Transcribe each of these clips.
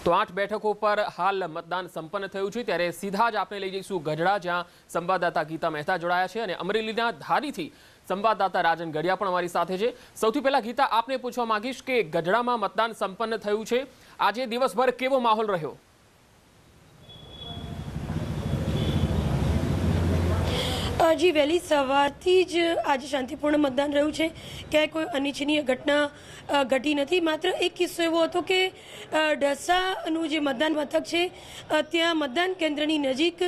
તો 8 બેઠકો પર હાલ મતદાન સંપન્ન થયું છે ત્યારે સીધા જ આપણે લઈ જઈશું ગઢડા જ્યાં સંવાદદાતા ગીતા મહેતા જોડાયા છે અને અમરેલીના ધારીથી સંવાદદાતા રાજન ગઢિયા પણ અમારી સાથે છે। સૌથી પહેલા ગીતા આપને પૂછવા માંગીશ કે ગઢડામાં મતદાન સંપન્ન થયું છે, આજે દિવસભર કેવો માહોલ રહ્યો? जी वહેલી સવારથી જ આજે શાંતિપૂર્ણ મતદાન રહ્યું છે, ક્યાંય કોઈ અનિચ્છનીય ઘટના ઘટી નથી। માત્ર એક કિસ્સો એવો હતો કે ઢસાનું જે મતદાન મથક છે ત્યાં મતદાન કેન્દ્રની નજીક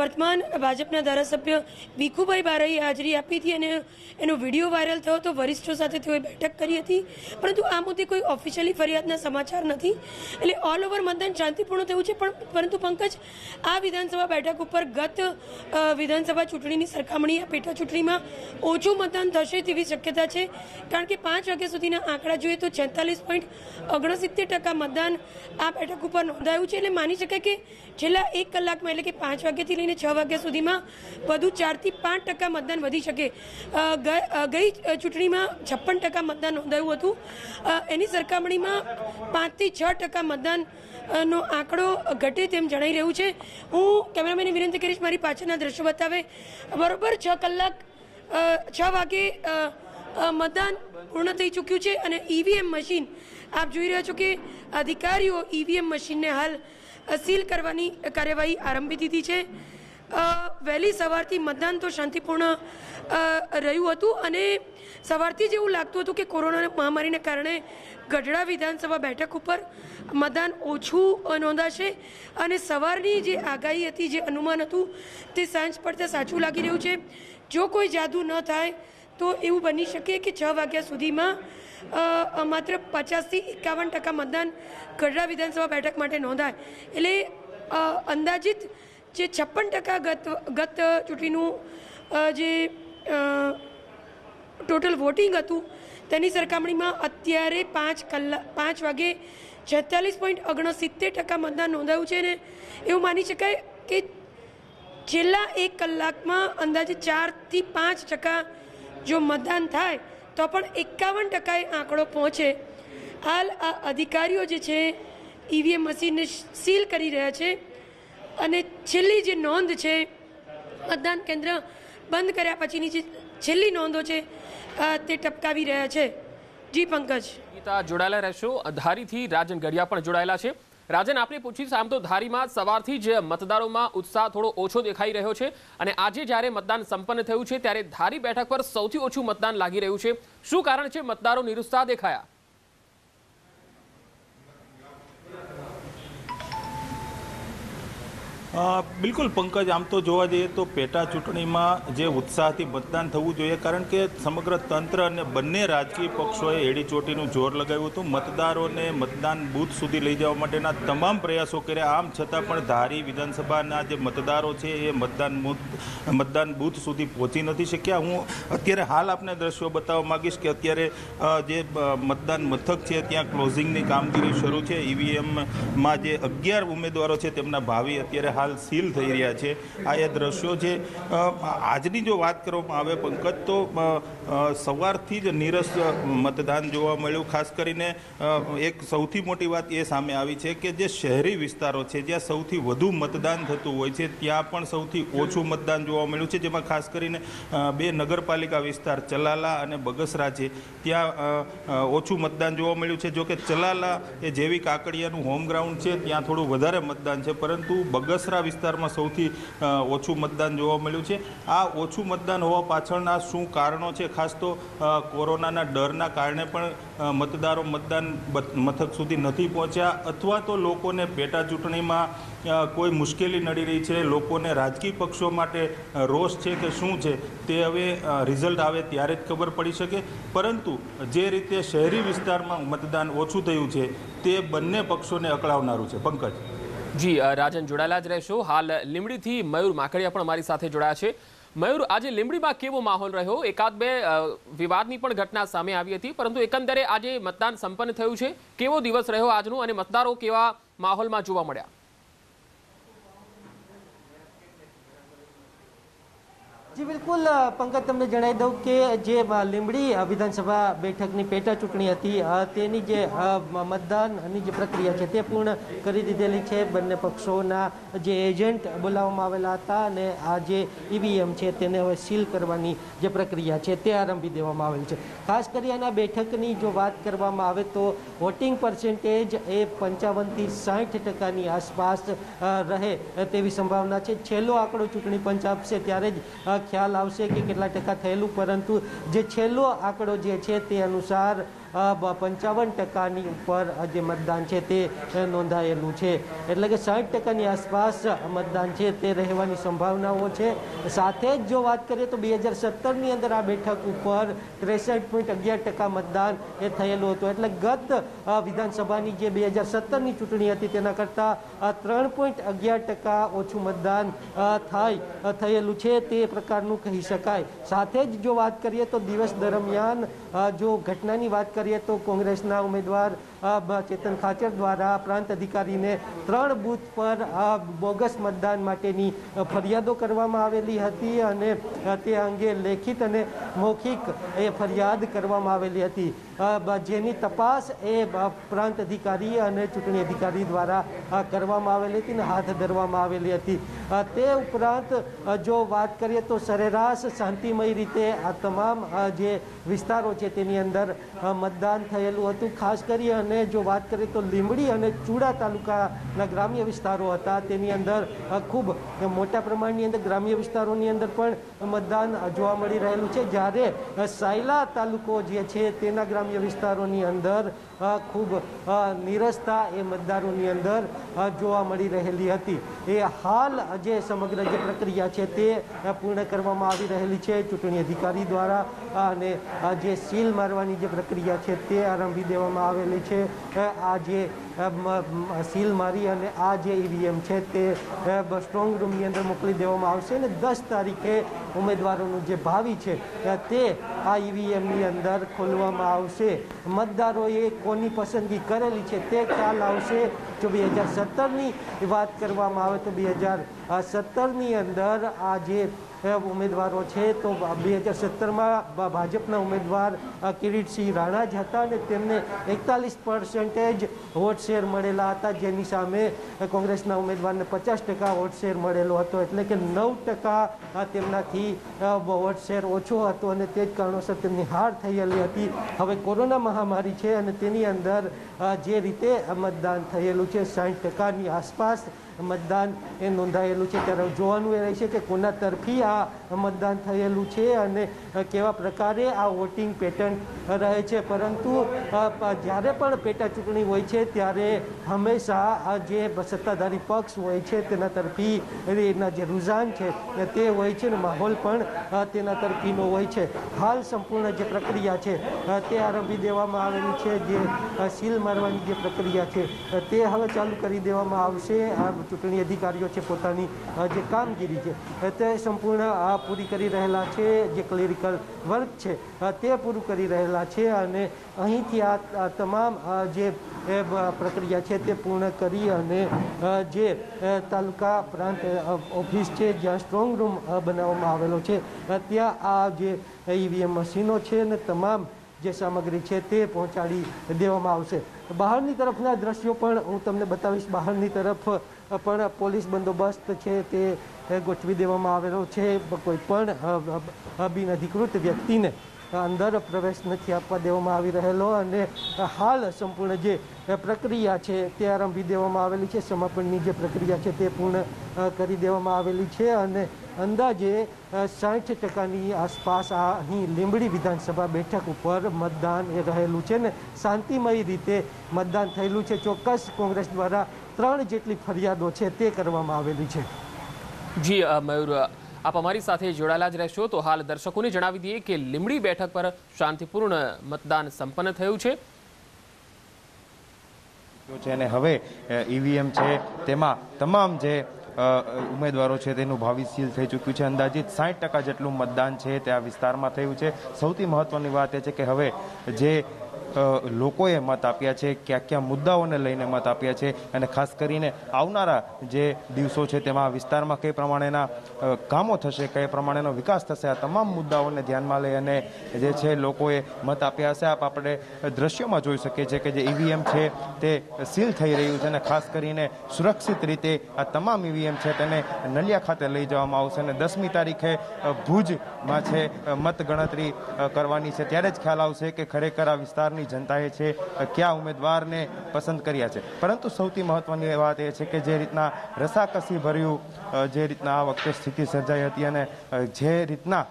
વર્તમાન ભાજપના ધારાસભ્ય ભીખુભાઈ બારૈએ હાજરી આપી હતી અને એનો વિડીયો વાયરલ થયો હતો। વરિષ્ઠો સાથે તેઓએ બેઠક કરી હતી, પરંતુ આ મુદ્દે કોઈ ઓફિશિયલી ફરિયાદના સમાચાર નથી, એટલે ઓલ ઓવર મતદાન શાંતિપૂર્ણ થયું છે। પરંતુ પંકજ, આ વિધાનસભા બેઠક ઉપર ગત વિધાનસભા ચૂંટણીની સરખામણીએ પેટા ચૂંટણીમાં ઓછું મતદાન થશે તેવી શક્યતા છે, કારણ કે 5 વાગ્યા સુધીના આંકડા જોઈએ તો 46.69% મતદાન આ બેઠક ઉપર નોંધાયું છે। એટલે માની શકાય કે છેલ્લા 1 કલાકમાં એટલે કે 5 વાગ્યાથી લઈને 6 વાગ્યા સુધીમાં વધુ 4 થી 5% મતદાન વધી શકે। ગઈ ચૂંટણીમાં 56% મતદાન નોંધાયું હતું, એની સરખામણીમાં 5 થી 6% મતદાન નો આંકડો ઘટે તેમ જણાઈ રહ્યું છે। હું કેમેરામેનને વિનંતી કરીશ મારી પાછળના દ્રશ્યો બતાવે। બરોબર 6 વાગે મતદાન પૂર્ણ થઈ ચૂક્યું છે અને ઈવીએમ મશીન આપ જોઈ રહ્યા છો કે અધિકારીઓ ઈવીએમ મશીનને હાલ સીલ કરવાની કાર્યવાહી આરંભી દીધી છે। વહેલી સવારથી મતદાન તો શાંતિપૂર્ણ રહ્યું હતું અને સવારથી જ એવું લાગતું હતું કે કોરોના મહામારીને કારણે ગઢડા વિધાનસભા બેઠક ઉપર મતદાન ઓછું નોંધાશે અને સવારની જે આગાહી હતી, જે અનુમાન હતું, તે સાંજ પડતા સાચું લાગી રહ્યું છે। જો કોઈ જાદુ ન થાય તો એવું બની શકે કે 6 વાગ્યા સુધીમાં માત્ર 50 થી 51% મતદાન ગઢડા વિધાનસભા બેઠક માટે નોંધાય। એટલે અંદાજિત જે 56% ગત ચૂંટણીનું જે ટોટલ વોટિંગ હતું તેની સરખામણીમાં અત્યારે 5 વાગે 46.69% મતદાન નોંધાયું છે ને એવું માની શકાય કે છેલ્લા 1 કલાકમાં અંદાજે 4 થી 5% જો મતદાન થાય તો પણ 51% આંકડો પહોંચે। હાલ આ અધિકારીઓ જે છે ઈવીએમ મશીનને સીલ કરી રહ્યા છે અને છેલ્લી જે નોંધ છે મતદાન કેન્દ્ર બંધ કર્યા પછીની જે છેલ્લી નોંધો છે તે ટપકાવી રહ્યા છે। જી પંકજ, ગીતા જોડાયેલા રહેશો। ધારીથી રાજન ગઢિયા પણ જોડાયેલા છે। રાજન, આપને પૂછીશ, આમ તો ધારીમાં સવારથી જ મતદારોમાં ઉત્સાહ થોડો ઓછો દેખાઈ રહ્યો છે અને આજે જ્યારે મતદાન સંપન્ન થયું છે ત્યારે ધારી બેઠક પર સૌથી ઓછું મતદાન લાગી રહ્યું છે, શું કારણ છે મતદારો નિરુત્સાહ દેખાયા? બિલકુલ પંકજ, આમ તો જોવા જઈએ તો પેટા ચૂંટણીમાં જે ઉત્સાહથી મતદાન થવું જોઈએ, કારણ કે સમગ્ર તંત્ર અને બંને રાજકીય પક્ષોએ એડી ચોટીનું જોર લગાવ્યું હતું, મતદારોને મતદાન બૂથ સુધી લઈ જવા માટેના તમામ પ્રયાસો કર્યા। આમ છતાં પણ ધારી વિધાનસભાના જે મતદારો છે એ મતદાન બૂથ સુધી પહોંચી નથી શક્યા। હું અત્યારે હાલ આપને દ્રશ્યો બતાવવા માગીશ કે અત્યારે જે મતદાન મથક છે ત્યાં ક્લોઝિંગની કામગીરી શરૂ છે। ઈવીએમમાં જે 11 ઉમેદવારો છે તેમના ભાવિ અત્યારે હાલ સીલ થઈ રહ્યા છે। આ એ દ્રશ્યો છે। આજની જો વાત કરવામાં આવે પંકજ, તો સવારથી જ નીરસ મતદાન જોવા મળ્યું। ખાસ કરીને એક સૌથી મોટી વાત એ સામે આવી છે કે જે શહેરી વિસ્તારો છે જ્યાં સૌથી વધુ મતદાન થતું હોય છે ત્યાં પણ સૌથી ઓછું મતદાન જોવા મળ્યું છે, જેમાં ખાસ કરીને 2 નગરપાલિકા વિસ્તાર ચલાલા અને બગસરા છે ત્યાં ઓછું મતદાન જોવા મળ્યું છે। જોકે ચલાલા એ જેવી કાકડિયાનું હોમ ગ્રાઉન્ડ છે ત્યાં થોડું વધારે મતદાન છે, પરંતુ બગસરા વિસ્તારમાં સૌથી ઓછું મતદાન જોવા મળ્યું છે। આ ઓછું મતદાન હોવા પાછળના શું કારણો છે? ખાસ તો કોરોનાના ડરના કારણે પણ મતદારો મતદાન મથક સુધી નથી પહોંચ્યા, અથવા તો લોકોને પેટા ચૂંટણીમાં કોઈ મુશ્કેલી નડી રહી છે, લોકોને રાજકીય પક્ષો માટે રોષ છે કે શું છે તે હવે રિઝલ્ટ આવે ત્યારે જ ખબર પડી શકે। પરંતુ જે રીતે શહેરી વિસ્તારમાં મતદાન ઓછું થયું છે તે બંને પક્ષોને અકળાવનારું છે। પંકજ, જી રાજન જોડાયેલા જ રહેશો। હાલ લીંબડીથી મયુર માકડિયા પણ અમારી સાથે જોડાયા છે। મયુર, આજે લીંબડીમાં કેવો માહોલ રહ્યો? 1-2 વિવાદની પણ ઘટના સામે આવી હતી, પરંતુ એકંદરે આજે મતદાન સંપન્ન થયું છે, કેવો દિવસ રહ્યો આજનો અને મતદારો કેવા માહોલમાં જોવા મળ્યા? જી બિલકુલ પંકજ, તમને જણાવી દઉં કે જે લીંબડી વિધાનસભા બેઠકની પેટા ચૂંટણી હતી તેની જે મતદાનની જે પ્રક્રિયા છે તે પૂર્ણ કરી દીધેલી છે. બંને પક્ષોના જે એજન્ટ બોલાવવામાં આવેલા હતા અને આ જે ઈવીએમ છે તેને હવે સીલ કરવાની જે પ્રક્રિયા છે તે આરંભી દેવામાં આવેલ છે. ખાસ કરીને આ બેઠકની જો વાત કરવામાં આવે તો વોટિંગ પર્સન્ટેજ એ 55 થી 60% આસપાસ રહે તેવી સંભાવના છે. છેલ્લો આંકડો ચૂંટણી પંચ આપશે ત્યારે જ ખ્યાલ આવશે કે કેટલા ટકા થયેલું, પરંતુ જે છેલ્લો આંકડો જે છે તે અનુસાર 55%ની ઉપર જે મતદાન છે તે નોંધાયેલું છે. એટલે કે 60%ની આસપાસ મતદાન છે તે રહેવાની સંભાવનાઓ છે. સાથે જ જો વાત કરીએ તો 2017ની અંદર આ બેઠક ઉપર 63.11% મતદાન એ થયેલું હતું. એટલે ગત વિધાનસભાની જે 2017ની ચૂંટણી હતી તેના કરતાં 3.11% ઓછું મતદાન થયેલું છે તે પ્રકારનું કહી શકાય. સાથે જ જો વાત કરીએ તો દિવસ દરમિયાન જો ઘટનાની વાત કરીએ તો કોંગ્રેસના ઉમેદવાર ચેતન ખાચર દ્વારા પ્રાંત અધિકારીને 3 બૂથ પર બોગસ મતદાન માટેની ફરિયાદો કરવામાં આવેલી હતી અને તે અંગે લેખિત અને મૌખિક એ ફરિયાદ કરવામાં આવેલી હતી, જેની તપાસ એ પ્રાંત અધિકારી અને ચૂંટણી અધિકારી દ્વારા કરવામાં આવેલી હતી અને હાથ ધરવામાં આવેલી હતી. તે ઉપરાંત જો વાત કરીએ તો સરેરાશ શાંતિમય રીતે આ તમામ જે વિસ્તારો છે તેની અંદર મતદાન થયેલું હતું. ખાસ કરી અને જો વાત કરીએ તો લીંબડી અને ચુડા તાલુકાના ગ્રામ્ય વિસ્તારો હતા તેની અંદર ખૂબ મોટા પ્રમાણની અંદર ગ્રામ્ય વિસ્તારોની અંદર પણ મતદાન જોવા મળી રહેલું છે, જ્યારે સાયલા તાલુકો જે છે તેના ગ્રામ્ય વિસ્તારોની અંદર ખૂબ નીરસતા એ મતદારોની અંદર જોવા મળી રહેલી હતી. એ હાલ જે સમગ્ર જે પ્રક્રિયા છે તે પૂર્ણ કરવામાં આવી રહેલી છે ચૂંટણી અધિકારી દ્વારા અને જે સીલ મારવાની જે પ્રક્રિયા છે તે આરંભી દેવામાં આવેલી છે. આ જે સીલ મારી અને આ જે ઈવીએમ છે તે સ્ટ્રોંગ રૂમની અંદર મોકલી દેવામાં આવશે અને 10 તારીખે ઉમેદવારોનું જે ભાવિ છે તે આ ઈવીએમની અંદર ખોલવામાં આવશે. મતદારોએ કોની પસંદગી કરેલી છે તે ખ્યાલ આવશે. જો 2017ની વાત કરવામાં આવે તો 2017ની અંદર આ જે ઉમેદવારો છે તો 2017માં ભાજપના ઉમેદવાર કિરીટસિંહ રાણા જ હતા અને તેમને 41% વોટ શેર મળેલા હતા, જેની સામે કોંગ્રેસના ઉમેદવારને 50% વોટ શેર મળેલો હતો. એટલે કે 9% તેમનાથી વોટ શેર ઓછો હતો અને તે જ કારણોસર તેમની હાર થયેલી હતી. હવે કોરોના મહામારી છે અને તેની અંદર જે રીતે મતદાન થયેલું છે 60%ની આસપાસ મતદાન એ નોંધાયેલું છે, ત્યારે જોવાનું એ રહેશે કે કોના તરફી આ મતદાન થયેલું છે અને કેવા પ્રકારે આ વોટિંગ પેટર્ન રહે છે. પરંતુ જ્યારે પણ પેટા ચૂંટણી હોય છે ત્યારે હંમેશા આ જે સત્તાધારી પક્ષ હોય છે તેના તરફી એના જે રુઝાન છે તે હોય છે અને માહોલ પણ તેના તરફીનો હોય છે. હાલ સંપૂર્ણ જે પ્રક્રિયા છે તે આરંભી દેવામાં આવેલી છે. જે સીલ મારવાની જે પ્રક્રિયા છે તે હવે ચાલુ કરી દેવામાં આવશે. આ ચૂંટણી અધિકારીઓ છે પોતાની જે કામગીરી છે તે સંપૂર્ણ પૂરી કરી રહેલા છે. જે ક્લેરિકલ વર્ક છે તે પૂરું કરી રહેલા છે અને અહીંથી આ તમામ જે પ્રક્રિયા છે તે પૂર્ણ કરી અને જે તાલુકા પ્રાંત ઓફિસ છે જ્યાં સ્ટ્રોંગ રૂમ બનાવવામાં આવેલો છે ત્યાં આ જે ઈવીએમ મશીનો છે અને તમામ જે સામગ્રી છે તે પહોંચાડી દેવામાં આવશે. બહારની તરફના દ્રશ્યો પણ હું તમને બતાવીશ. બહારની તરફ પણ પોલીસ બંદોબસ્ત છે તે ગોઠવી દેવામાં આવેલો છે. કોઈ પણ બિનઅધિકૃત વ્યક્તિને અંદર પ્રવેશ નથી આપવા દેવામાં આવી રહેલો અને હાલ સંપૂર્ણ જે પ્રક્રિયા છે તે આરંભી દેવામાં આવેલી છે. સમાપનની જે પ્રક્રિયા છે તે પૂર્ણ કરી દેવામાં આવેલી છે અને અંદાજે 60%ની આસપાસ આ અહીં લીંબડી વિધાનસભા બેઠક ઉપર મતદાન એ રહેલું છે ને શાંતિમય રીતે મતદાન થયેલું છે. ચોક્કસ કોંગ્રેસ દ્વારા 3 જેટલી ફરિયાદો છે તે કરવામાં આવેલી છે. જી મયુર, આપ અમારી સાથે જોડાયેલા જ રહેશો. તો હાલ દર્શકોને જણાવી દઈએ કે લીંબડી બેઠક પર શાંતિપૂર્ણ મતદાન સંપન્ન થયું છે અને હવે ઈવીએમ છે તેમાં તમામ જે ઉમેદવારો છે તેનું ભાવિ સીલ થઈ ચૂક્યું છે. અંદાજિત 60% જેટલું મતદાન છે તે આ વિસ્તારમાં થયું છે. સૌથી મહત્વની વાત એ છે કે હવે જે લોકોએ મત આપ્યા છે, કયા કયા મુદ્દાઓને લઈને મત આપ્યા છે અને ખાસ કરીને આવનારા જે દિવસો છે તેમાં વિસ્તારમાં કઈ પ્રમાણેના કામો થશે, કઈ પ્રમાણેનો વિકાસ થશે, આ તમામ મુદ્દાઓને ધ્યાનમાં લઈ અને જે છે લોકોએ મત આપ્યા હશે. આપણે દ્રશ્યોમાં જોઈ શકીએ છીએ કે જે ઈવીએમ છે તે સીલ થઈ રહ્યું છે અને ખાસ કરીને સુરક્ષિત રીતે આ તમામ ઈવીએમ છે તેને નલિયા ખાતે લઈ જવામાં આવશે અને 10મી તારીખે ભુજમાં છે મત ગણતરી કરવાની છે. ત્યારે જ ખ્યાલ આવશે કે ખરેખર આ વિસ્તારની જનતાએ છે કયા ઉમેદવારને પસંદ કર્યા છે. પરંતુ સૌથી મહત્વની વાત એ છે કે જે રીતના રસાકસી ભર્યું જે રીતના આ વખતે સ્થિતિ સર્જાઈ હતી અને જે રીતના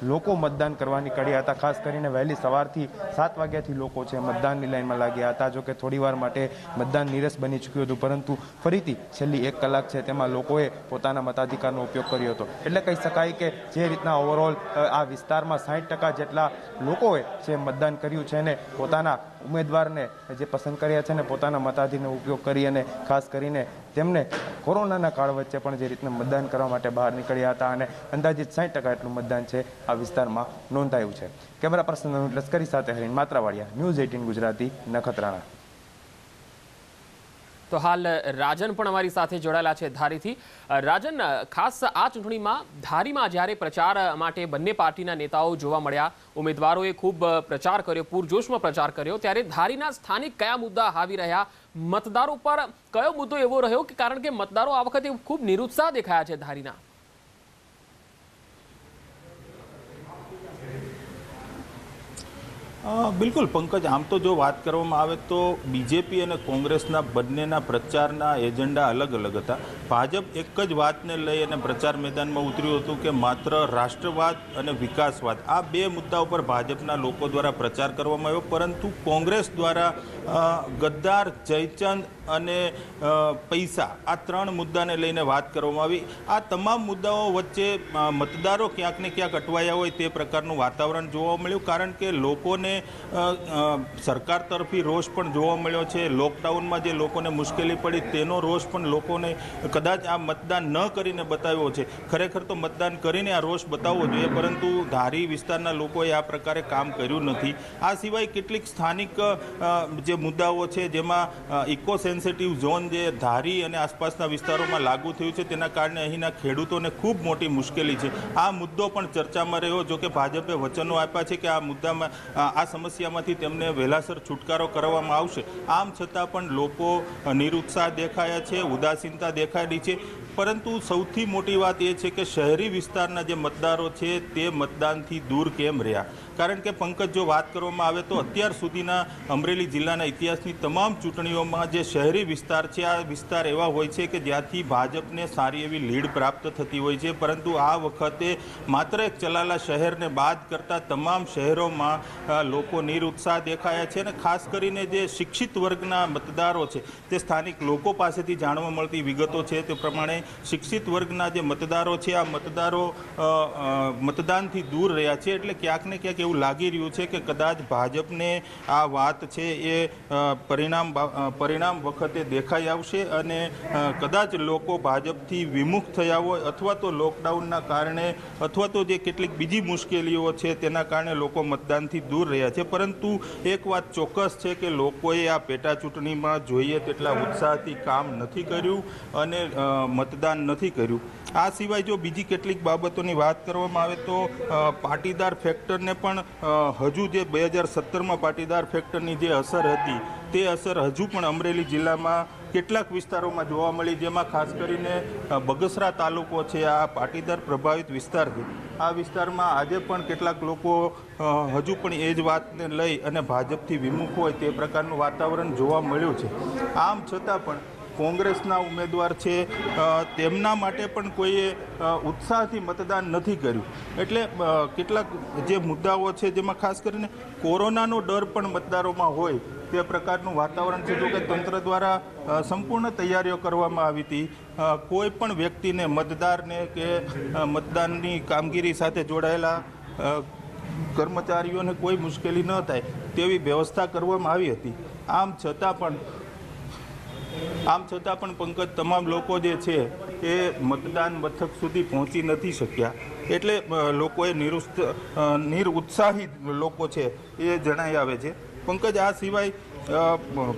લોકો મતદાન કરવા નીકળ્યા હતા, ખાસ કરીને વહેલી સવારથી 7 વાગ્યાથી લોકો છે મતદાનની લાઈનમાં લાગ્યા હતા. જો કે થોડી વાર માટે મતદાન નીરસ બની ચૂક્યું હતું, પરંતુ ફરીથી છેલ્લી 1 કલાક છે તેમાં લોકોએ પોતાના મતાધિકારનો ઉપયોગ કર્યો હતો. એટલે કહી શકાય કે જે રીતના ઓવરઓલ આ વિસ્તારમાં 60% જેટલા લોકોએ છે મતદાન કર્યું છે અને પોતાના ઉમેદવારને જે પસંદ કર્યા છે ને પોતાના મતાધિકારનો ઉપયોગ કરી અને ખાસ કરીને તેમને કોરોનાના કાળ વચ્ચે પણ જે રીતના મતદાન કરવા માટે બહાર નીકળ્યા હતા અને અંદાજિત 60% એટલું મતદાન છે આ વિસ્તારમાં નોંધાયું છે. કેમેરા પર્સન લશ્કરી સાથે હરીન માત્રાવાડિયા, ન્યૂઝ 18 ગુજરાતી, નખત્રાણા. તો હાલ રાજન પણ અમારી સાથે જોડાયેલા છે ધારીથી. રાજન, ખાસ આ ચૂંટણીમાં ધારીમાં જ્યારે પ્રચાર માટે બંને પાર્ટીના નેતાઓ જોવા મળ્યા, ઉમેદવારોએ ખૂબ પ્રચાર કર્યો, પૂરજોશમાં પ્રચાર કર્યો, ત્યારે ધારીના સ્થાનિક કયા મુદ્દા હાવી રહ્યા, મતદારો પર કયો મુદ્દો એવો રહ્યો કે કારણ કે મતદારો આ વખતે ખૂબ નિરુત્સાહ દેખાયા છે ધારીના? બિલકુલ પંકજ, આમ તો જો વાત કરવામાં આવે તો બીજેપી અને કોંગ્રેસના બંનેના પ્રચારના એજન્ડા અલગ અલગ હતા. ભાજપ એક જ વાતને લઈ અને પ્રચાર મેદાનમાં ઉતર્યું હતું કે માત્ર રાષ્ટ્રવાદ અને વિકાસવાદ, આ 2 મુદ્દા ઉપર ભાજપના લોકો દ્વારા પ્રચાર કરવામાં આવ્યો. પરંતુ કોંગ્રેસ દ્વારા ગદ્દાર, જયચંદ અને પૈસા, આ 3 મુદ્દાને લઈને વાત કરવામાં આવી. આ તમામ મુદ્દાઓ વચ્ચે મતદારો ક્યાંક ને ક્યાંક અટવાયા હોય તે પ્રકારનું વાતાવરણ જોવા મળ્યું. કારણ કે લોકોને સરકાર તરફી રોષ પણ જોવા મળ્યો છે. લોકડાઉનમાં જે લોકોને મુશ્કેલી પડી તેનો રોષ પણ લોકોને કદાચ આ મતદાન ન કરીને બતાવ્યો છે. ખરેખર તો મતદાન કરીને આ રોષ બતાવવો જોઈએ, પરંતુ ધારી વિસ્તારના લોકોએ આ પ્રકારે કામ કર્યું નથી. આ સિવાય કેટલીક સ્થાનિક જે મુદ્દાઓ છે જેમાં ઇકો સેન્સિટિવ ઝોન જે ધારી અને આસપાસના વિસ્તારોમાં લાગુ થયું છે તેના કારણે અહીંના ખેડૂતોને ખૂબ મોટી મુશ્કેલી છે. આ મુદ્દો પણ ચર્ચામાં રહ્યો. જો કે ભાજપે વચનો આપ્યા છે કે આ મુદ્દામાં આ સમસ્યામાંથી તેમને વહેલાસર છુટકારો કરવામાં આવશે. આમ છતાં પણ લોકો નિરુત્સાહ દેખાયા છે, ઉદાસીનતા દેખાડી છે. પરંતુ સૌથી મોટી વાત એ છે કે શહેરી વિસ્તારના જે મતદારો છે તે મતદાનથી દૂર કેમ રહ્યા? કારણ કે પંકજ, જો વાત કરવામાં આવે તો અત્યાર સુધીના અમરેલી જિલ્લાના ઇતિહાસની તમામ ચૂંટણીઓમાં જે શહેરી વિસ્તાર છે આ વિસ્તાર એવા હોય છે કે જ્યાંથી ભાજપને સારી એવી લીડ પ્રાપ્ત થતી હોય છે. પરંતુ આ વખતે માત્ર એક ચલાલા શહેરને બાદ કરતા તમામ શહેરોમાં લોકો નિરુત્સાહ દેખાયા છે. અને ખાસ કરીને જે શિક્ષિત વર્ગના મતદારો છે તે સ્થાનિક લોકો પાસેથી જાણવા મળતી વિગતો છે તે પ્રમાણે શિક્ષિત વર્ગના જે મતદારો છે આ મતદારો મતદાનથી દૂર રહ્યા છે. એટલે ક્યાંક ને ક્યાંક એવું લાગી રહ્યું છે કે કદાચ ભાજપને આ વાત છે એ પરિણામ વખતે દેખાઈ આવશે અને કદાચ લોકો ભાજપથી વિમુખ થયા હોય અથવા તો લોકડાઉનના કારણે અથવા તો જે કેટલીક બીજી મુશ્કેલીઓ છે તેના કારણે લોકો મતદાનથી દૂર રહ્યા છે. પરંતુ એક વાત ચોક્કસ છે કે લોકોએ આ પેટા ચૂંટણીમાં જોઈએ તેટલા ઉત્સાહથી કામ નથી કર્યું અને મતદાન નથી કર્યું. આ સિવાય જો બીજી કેટલીક બાબતોની વાત કરવામાં આવે તો પાટીદાર ફેક્ટરને પણ હજુ જે 2017માં પાટીદાર ફેક્ટરની જે અસર હતી તે અસર હજુ પણ અમરેલી જિલ્લામાં કેટલાક વિસ્તારોમાં જોવા મળી, જેમાં ખાસ કરીને બગસરા તાલુકો છે આ પાટીદાર પ્રભાવિત વિસ્તાર છે. આ વિસ્તારમાં આજે પણ કેટલાક લોકો હજુ પણ એ જ વાતને લઈ અને ભાજપથી વિમુખ હોય તે પ્રકારનું વાતાવરણ જોવા મળ્યું છે. આમ છતાં પણ કોંગ્રેસના ઉમેદવાર છે તેમના માટે પણ કોઈએ ઉત્સાહથી મતદાન નથી કર્યું. એટલે કેટલાક જે મુદ્દાઓ છે જેમાં ખાસ કરીને કોરોનાનો ડર પણ મતદારોમાં હોય તે પ્રકારનું વાતાવરણ છે. જો કે તંત્ર દ્વારા સંપૂર્ણ તૈયારીઓ કરવામાં આવી હતી. કોઈ પણ વ્યક્તિને, મતદારને કે મતદાનની કામગીરી સાથે જોડાયેલા કર્મચારીઓને કોઈ મુશ્કેલી ન થાય તેવી વ્યવસ્થા કરવામાં આવી હતી. આમ છતાં પણ પંકજ, તમામ લોકો જે છે એ મતદાન મથક સુધી પહોંચી નથી શક્યા. એટલે લોકોએ નિરુત્સાહિત લોકો છે એ જણાઈ આવે છે. પંકજ, આ સિવાય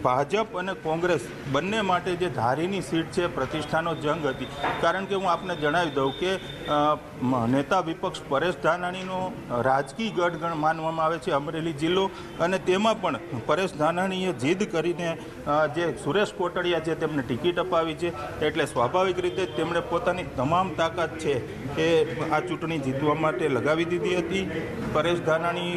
ભાજપ અને કોંગ્રેસ બંને માટે જે ધારીની સીટ છે પ્રતિષ્ઠાનો જંગ હતી. કારણ કે હું આપને જણાવી દઉં કે નેતા વિપક્ષ પરેશ ધાનાણીનો રાજકીય ગઢ માનવામાં આવે છે અમરેલી જિલ્લો, અને તેમાં પણ પરેશ ધાનાણીએ જીદ કરીને જે સુરેશ કોટડિયા છે તેમને ટિકિટ અપાવી છે. એટલે સ્વાભાવિક રીતે તેમણે પોતાની તમામ તાકાત છે એ આ ચૂંટણી જીતવા માટે લગાવી દીધી હતી. પરેશ ધાનાણી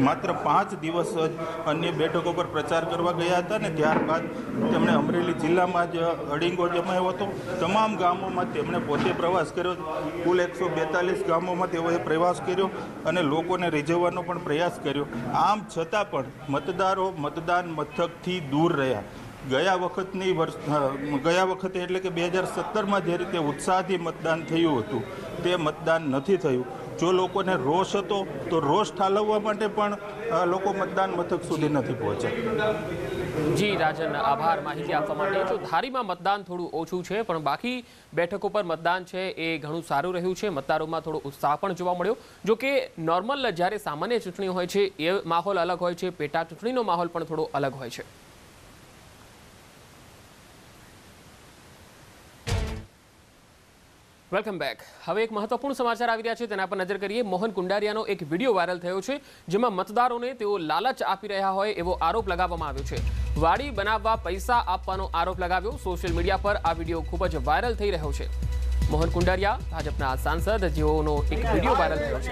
માત્ર 5 દિવસ જ અન્ય બેઠકો પર પ્રચાર કરવા ગયા હતા, અને ત્યારબાદ તેમણે અમરેલી જિલ્લામાં જ અડીંગો જમાયો હતો. તમામ ગામોમાં તેમણે પોતે પ્રવાસ કર્યો. કુલ 142 ગામોમાં તેઓએ પ્રવાસ કર્યો અને લોકોને રીઝવવાનો પણ પ્રયાસ કર્યો. આમ છતાં પણ મતદારો મતદાન મથકથી દૂર રહ્યા. ગયા વખતે એટલે કે 2017માં જે રીતે ઉત્સાહથી મતદાન થયું હતું તે મતદાન નથી થયું. જો લોકોને રોષ હતો તો રોષ ઠાલવવા માટે પણ લોકો મતદાન મથક સુધી નથી પહોંચ્યા. જી રાજન, આભાર માહિતી આપવા માટે. તો ધારીમાં મતદાન થોડું ઓછું છે, પણ બાકી બેઠકો પર મતદાન છે એ ઘણું સારું રહ્યું છે. મતદારોમાં થોડો ઉત્સાહ પણ જોવા મળ્યો. જો કે નોર્મલ જ્યારે સામાન્ય ચૂંટણી હોય છે એ માહોલ અલગ હોય છે, પેટા ચૂંટણીનો માહોલ પણ થોડો અલગ હોય છે. Welcome back. હવે એક મહત્વપૂર્ણ સમાચાર આવી રહ્યા છે, તેના પર નજર કરીએ. મોહન કુંડારિયાનો એક વિડીયો વાયરલ થયો છે, જેમાં મતદારોને તેઓ લાલચ આપી રહ્યા હોય એવો આરોપ લગાવવામાં આવ્યો છે. વાડી બનાવવા પૈસા આપવાનો આરોપ લગાવ્યો. સોશિયલ મીડિયા પર આ વિડીયો ખૂબ જ વાયરલ થઈ રહ્યો છે. મોહન કુંડારિયા, ભાજપના સાંસદ, જેઓનો એક વિડીયો વાયરલ થયો છે.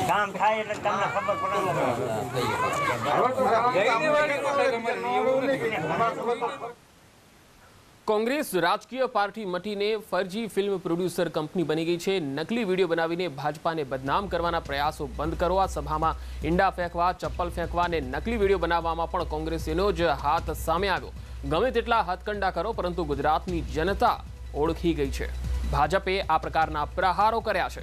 કામ થાય એટલે તમને ખબર પડે. કોંગ્રેસ રાજકીય પાર્ટી મટીને ફરજી ફિલ્મ પ્રોડ્યુસર કંપની બની ગઈ છે. નકલી વિડીયો બનાવીને ભાજપાને બદનામ કરવાના પ્રયાસો બંધ કરો. આ સભામાં ઈંડા ફેંકવા, ચપ્પલ ફેંકવા અને નકલી વિડીયો બનાવવામાં પણ કોંગ્રેસીનો જ હાથ સામે આવ્યો. ગમે તેટલા હાથકંડા કરો, પરંતુ ગુજરાતની જનતા ઓળખી ગઈ છે. ભાજપે આ પ્રકારના પ્રહારો કર્યા છે.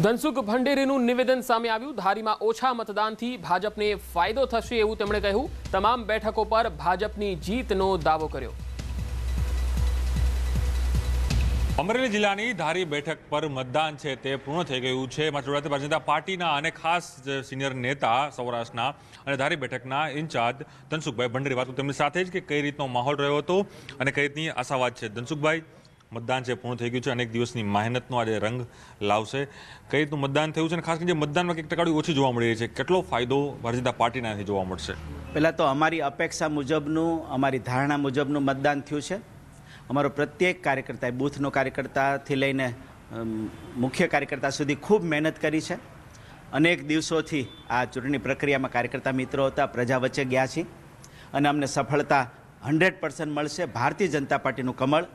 ધનસુખ ભંડેરીનું નિવેદન સામે આવ્યું. ધારીમાં ઓછા મતદાનથી ભાજપને ફાયદો થશે એવું તેમણે કહ્યું. તમામ બેઠકો પર ભાજપની જીતનો દાવો કર્યો. અમરેલી જિલ્લાની ધારી બેઠક પર મતદાન છે તે પૂર્ણ થઈ ગયું છે. ભારતીય જનતા પાર્ટીના અને ખાસ સિનિયર નેતા સૌરાષ્ટ્રના અને ધારી બેઠકના ઇન્ચાર્જ ધનસુખભાઈ ભંડેરી વાત તેમની સાથે જ કે કઈ રીતનો માહોલ રહ્યો હતો અને કઈ રીતની આશાવાદ છે. ધનસુખભાઈ, મતદાન છે પૂર્ણ થઈ ગયું છે, અનેક દિવસની મહેનતનો આજે રંગ લાવશે. કઈ રીતનું મતદાન થયું છે અને ખાસ કરીને મતદાનમાં કંઈક ટકાડી ઓછી જોવા મળી રહી છે, કેટલો ફાયદો ભારતીય જનતા પાર્ટીનાથી જોવા મળશે? પહેલાં તો અમારી અપેક્ષા મુજબનું, અમારી ધારણા મુજબનું મતદાન થયું છે. અમારો પ્રત્યેક કાર્યકર્તાએ, બૂથનો કાર્યકર્તાથી લઈને મુખ્ય કાર્યકર્તા સુધી ખૂબ મહેનત કરી છે. અનેક દિવસોથી આ ચૂંટણી પ્રક્રિયામાં કાર્યકર્તા મિત્રો હતા, પ્રજા વચ્ચે ગયા છીએ અને અમને સફળતા 100% મળશે. ભારતીય જનતા પાર્ટીનું કમળ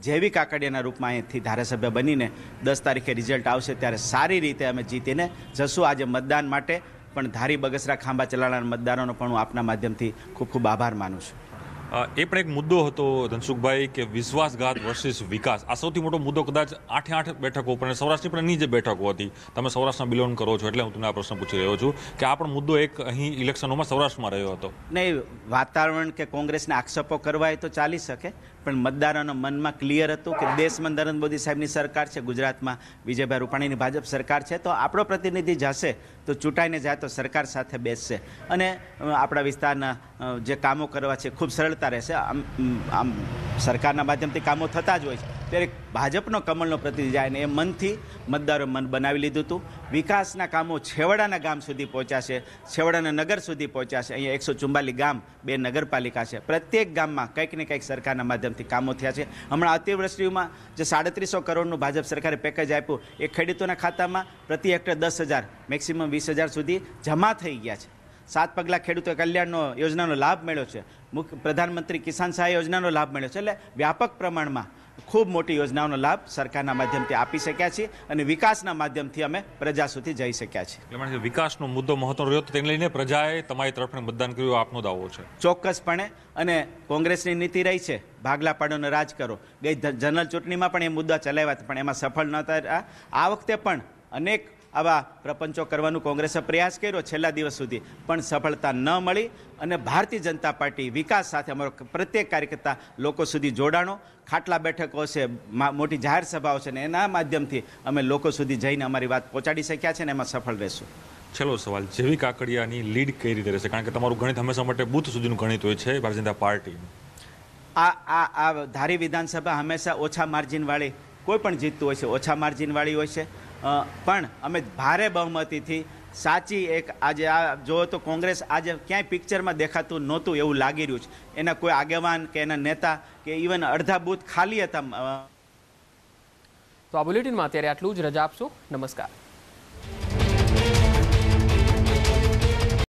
જેવી કાકડિયાના રૂપમાં અહીંથી ધારાસભ્ય બનીને 10 તારીખે રિઝલ્ટ આવશે ત્યારે સારી રીતે અમે જીતીને જશું. આજે મતદાન માટે પણ ધારી, બગસરા, ખાંભા ચલાળાના મતદારોનો પણ હું આપના માધ્યમથી ખૂબ ખૂબ આભાર માનું છું. એ પણ એક મુદ્દો હતો ધનસુખભાઈ કે વિશ્વાસઘાત વર્સિસ વિકાસ. આ સૌથી મોટો મુદ્દો કદાચ 8 બેઠકો પર, સૌરાષ્ટ્રની પણ ની જે બેઠકો હતી, તમે સૌરાષ્ટ્રમાં બિલોંગ કરો છો એટલે હું તમને આ પ્રશ્ન પૂછી રહ્યો છું કે આ પણ મુદ્દો એક અહીં ઇલેક્શનોમાં સૌરાષ્ટ્રમાં રહ્યો હતો. નહીં, વાતાવરણ કે કોંગ્રેસને આક્ષેપો કરવા એ તો ચાલી શકે, પણ મતદારોના મનમાં ક્લિયર હતું કે દેશમાં નરેન્દ્ર મોદી સાહેબની સરકાર છે, ગુજરાતમાં વિજયભાઈ રૂપાણીની ભાજપ સરકાર છે, તો આપણો પ્રતિનિધિ જશે તો ચૂંટાઈને જાય તો સરકાર સાથે બેસશે અને આપણા વિસ્તારના જે કામો કરવા છે ખૂબ સરળતા રહેશે. આમ સરકારના માધ્યમથી કામો થતા જ હોય છે, ત્યારે ભાજપનો કમળનો પ્રતિનિધિ જાય ને એ મનથી મતદારો મન બનાવી લીધું હતું. વિકાસના કામો છેવાડાના ગામ સુધી પહોંચ્યા છે, છેવાડાના નગર સુધી પહોંચ્યા છે. અહીંયા 144 ગામ, 2 નગરપાલિકા છે. પ્રત્યેક ગામમાં કંઈક ને કંઈક સરકારના માધ્યમથી કામો થયા છે. હમણાં અતિવૃષ્ટિમાં જે 350 કરોડનું ભાજપ સરકારે પેકેજ આપ્યું એ ખેડૂતોના ખાતામાં પ્રતિ હેક્ટર 10,000, મેક્સિમમ 20,000 સુધી જમા થઈ ગયા છે. 7 પગલા ખેડૂતો કલ્યાણનો યોજનાનો લાભ મળ્યો છે. પ્રધાનમંત્રી કિસાન સહાય યોજનાનો લાભ મળ્યો છે. એટલે વ્યાપક પ્રમાણમાં ખૂબ મોટી યોજનાઓનો લાભ સરકારના માધ્યમથી આપી શક્યા છીએ અને વિકાસના માધ્યમથી અમે પ્રજા સુધી જઈ શક્યા છીએ. એટલે મને વિકાસનો મુદ્દો મહત્વનો રહ્યો તો તેને લઈને પ્રજાએ તમારી તરફે મતદાન કર્યું આપનો દાવો છે. ચોક્કસપણે. અને કોંગ્રેસની નીતિ રહી છે ભાગલા પાડોને રાજ કરો. ગઈ જનરલ ચૂંટણીમાં પણ એ મુદ્દા ચલાવ્યા હતા પણ એમાં સફળ નહોતા. આ વખતે પણ અનેક આવા પ્રપંચો કરવાનો કોંગ્રેસે પ્રયાસ કર્યો છેલ્લા દિવસ સુધી પણ સફળતા ન મળી. અને ભારતીય જનતા પાર્ટી વિકાસ સાથે અમારો પ્રત્યેક કાર્યકર્તા લોકો સુધી જોડાણો, ખાટલા બેઠકો છે, મોટી જાહેર સભાઓ છે ને એના માધ્યમથી અમે લોકો સુધી જઈને અમારી વાત પહોંચાડી શક્યા છે ને એમાં સફળ રહેશું. છેલ્લો સવાલ, જેવી કાકડિયાની લીડ કઈ રીતે રહેશે? કારણ કે તમારું ગણિત હંમેશા માટે બૂથ સુધીનું ગણિત હોય છે ભારતીય જનતા પાર્ટીનું. આ ધારી વિધાનસભા હંમેશા ઓછા માર્જિનવાળી કોઈ પણ જીતતું હોય છે, ઓછા માર્જિનવાળી હોય છે. પણ અમે ભારે બહુમતીથી સાચી એક આજે આ જો તો કોંગ્રેસ આજે ક્યાંય પિક્ચરમાં દેખાતું નહોતું એવું લાગી રહ્યું છે. એના કોઈ આગેવાન કે એના નેતા કે ઇવન અડધા બૂથ ખાલી હતા. તો આ બુલેટિનમાં અત્યારે આટલું જ. રજા આપશો. નમસ્કાર.